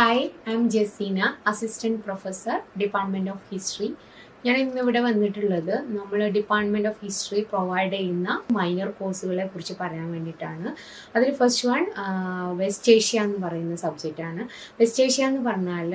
Hi, I M Jaseena, assistant professor, department of history. ഞാൻ ഇന്നിവിടെ വന്നിട്ടുള്ളത് നമ്മൾ ഡിപ്പാർട്ട്മെന്റ് ഓഫ് ഹിസ്റ്ററി പ്രൊവൈഡ് ചെയ്യുന്ന മൈനർ കോഴ്സുകളെ കുറിച്ച് പറയാൻ വേണ്ടിയിട്ടാണ്. അതിൽ ഫസ്റ്റ് വൺ വെസ്റ്റ് ഏഷ്യ എന്ന് പറയുന്ന സബ്ജക്റ്റാണ്. വെസ്റ്റ് ഏഷ്യ എന്ന് പറഞ്ഞാൽ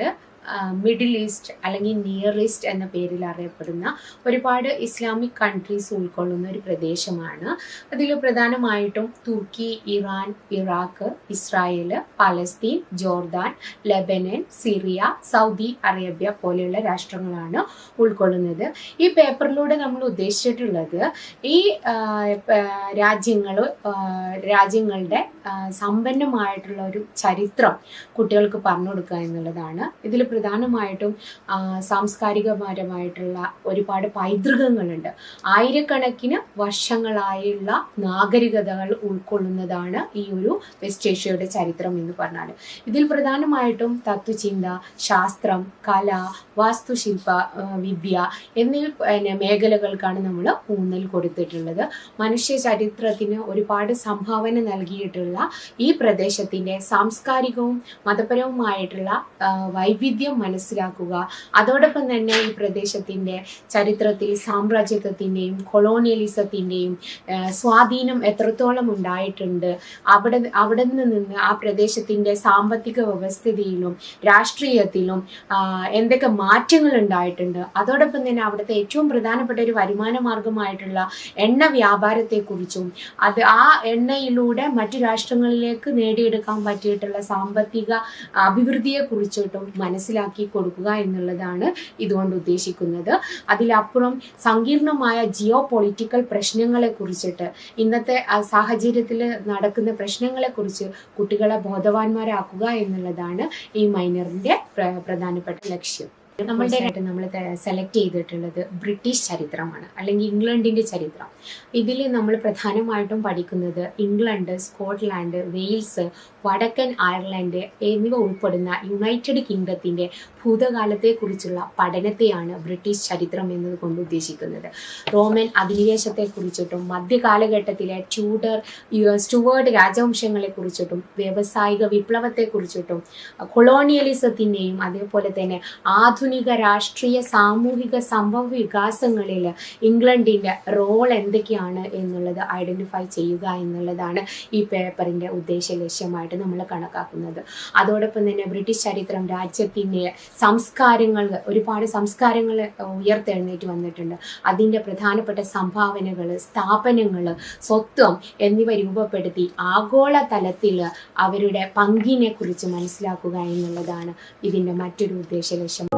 മിഡിൽ ഈസ്റ്റ് അല്ലെങ്കിൽ നിയർ ഈസ്റ്റ് എന്ന പേരിൽ അറിയപ്പെടുന്ന ഒരുപാട് ഇസ്ലാമിക് കൺട്രീസ് ഉൾക്കൊള്ളുന്ന ഒരു പ്രദേശമാണ്. അതിൽ പ്രധാനമായിട്ടും Turkey, Iran, Iraq, Israel, Palestine, Jordan, Lebanon, Syria, Saudi Arabia പോലെയുള്ള രാഷ്ട്രങ്ങളാണ് ഉൾക്കൊള്ളുന്നത്. ഈ പേപ്പറിലൂടെ നമ്മൾ ഉദ്ദേശിച്ചിട്ടുള്ളത് ഈ രാജ്യങ്ങളുടെ സമ്പന്നമായിട്ടുള്ള ഒരു ചരിത്രം കുട്ടികൾക്ക് പറഞ്ഞു കൊടുക്കുക എന്നുള്ളതാണ്. ഇതിൽ പ്രധാനമായിട്ടും സാംസ്കാരികപരമായിട്ടുള്ള ഒരുപാട് പൈതൃകങ്ങളുണ്ട്. ആയിരക്കണക്കിന് വർഷങ്ങളായുള്ള നാഗരികതകൾ ഉൾക്കൊള്ളുന്നതാണ് ഈ ഒരു വെസ്റ്റ് ഏഷ്യയുടെ ചരിത്രം എന്ന് പറഞ്ഞാൽ. ഇതിൽ പ്രധാനമായിട്ടും തത്വചിന്ത, ശാസ്ത്രം, കല, വാസ്തുശില്പ വിദ്യ എന്നീ മേഖലകൾക്കാണ് നമ്മൾ ഊന്നൽ കൊടുത്തിട്ടുള്ളത്. മനുഷ്യ ചരിത്രത്തിന് ഒരുപാട് സംഭാവന നൽകിയിട്ടുള്ള ഈ പ്രദേശത്തിൻ്റെ സാംസ്കാരികവും മതപരവുമായിട്ടുള്ള വൈവിധ്യം മനസ്സിലാക്കുക. അതോടൊപ്പം തന്നെ ഈ പ്രദേശത്തിൻ്റെ ചരിത്രത്തിൽ സാമ്രാജ്യത്വത്തിൻ്റെയും കൊളോണിയലിസത്തിൻ്റെയും സ്വാധീനം എത്രത്തോളം ഉണ്ടായിട്ടുണ്ട്, അവിടെ നിന്ന് ആ പ്രദേശത്തിൻ്റെ സാമ്പത്തിക വ്യവസ്ഥിതിയിലും രാഷ്ട്രീയത്തിലും എന്തൊക്കെ മാറ്റങ്ങൾ ഉണ്ടായിട്ടുണ്ട്, അതോടൊപ്പം തന്നെ അവിടുത്തെ ഏറ്റവും പ്രധാനപ്പെട്ട ഒരു വരുമാന മാർഗമായിട്ടുള്ള എണ്ണ വ്യാപാരത്തെക്കുറിച്ചും ആ എണ്ണയിലൂടെ മറ്റു രാഷ്ട്രങ്ങളിലേക്ക് നേടിയെടുക്കാൻ പറ്റിയിട്ടുള്ള സാമ്പത്തിക അഭിവൃദ്ധിയെക്കുറിച്ചിട്ടും മനസ്സിലാക്കി കൊടുക്കുക എന്നുള്ളതാണ് ഇതുകൊണ്ട് ഉദ്ദേശിക്കുന്നത്. അതിലപ്പുറം സങ്കീർണമായ ജിയോ പൊളിറ്റിക്കൽ പ്രശ്നങ്ങളെ കുറിച്ചിട്ട്, ഇന്നത്തെ സാഹചര്യത്തിൽ നടക്കുന്ന പ്രശ്നങ്ങളെ കുറിച്ച് കുട്ടികളെ ബോധവാന്മാരാക്കുക എന്നുള്ളതാണ് ഈ മൈനറിന്റെ പ്രധാനപ്പെട്ട ലക്ഷ്യം. നമ്മൾ സെലക്ട് ചെയ്തിട്ടുള്ളത് ബ്രിട്ടീഷ് ചരിത്രമാണ്, അല്ലെങ്കിൽ ഇംഗ്ലണ്ടിൻ്റെ ചരിത്രം. ഇതിൽ നമ്മൾ പ്രധാനമായിട്ടും പഠിക്കുന്നത് ഇംഗ്ലണ്ട്, സ്കോട്ട്ലാൻഡ്, വെയിൽസ്, വടക്കൻ അയർലൻഡ് എന്നിവ ഉൾപ്പെടുന്ന യുണൈറ്റഡ് കിങ്ഡത്തിൻ്റെ ഭൂതകാലത്തെക്കുറിച്ചുള്ള പഠനത്തെയാണ് ബ്രിട്ടീഷ് ചരിത്രം എന്നതുകൊണ്ട് ഉദ്ദേശിക്കുന്നത്. റോമൻ അധിനിവേശത്തെക്കുറിച്ചിട്ടും മധ്യകാലഘട്ടത്തിലെ സ്റ്റുവേർട്ട് രാജവംശങ്ങളെക്കുറിച്ചിട്ടും വ്യാവസായിക വിപ്ലവത്തെക്കുറിച്ചിട്ടും കൊളോണിയലിസത്തിൻ്റെയും അതേപോലെ തന്നെ ആധുനിക രാഷ്ട്രീയ സാമൂഹിക സംഭവ വികാസങ്ങളിൽ ഇംഗ്ലണ്ടിൻ്റെ റോൾ എന്തൊക്കെയാണ് എന്നുള്ളത് ഐഡൻറ്റിഫൈ ചെയ്യുക എന്നുള്ളതാണ് ഈ പേപ്പറിൻ്റെ ഉദ്ദേശ ലക്ഷ്യമായിട്ട് നമ്മൾ കണക്കാക്കുന്നത്. അതോടൊപ്പം തന്നെ ബ്രിട്ടീഷ് ചരിത്രം രാജ്യത്തിൻ്റെ ഒരുപാട് സംസ്കാരങ്ങൾ ഉയർത്തെഴുന്നേറ്റ് വന്നിട്ടുണ്ട്. അതിൻ്റെ പ്രധാനപ്പെട്ട സംഭാവനകൾ, സ്ഥാപനങ്ങൾ, സ്വത്വം എന്നിവ രൂപപ്പെടുത്തി ആഗോള തലത്തിൽ അവരുടെ പങ്കിനെ കുറിച്ച് മനസ്സിലാക്കുക എന്നുള്ളതാണ് ഇതിൻ്റെ മറ്റൊരു ഉദ്ദേശ ലക്ഷ്യം.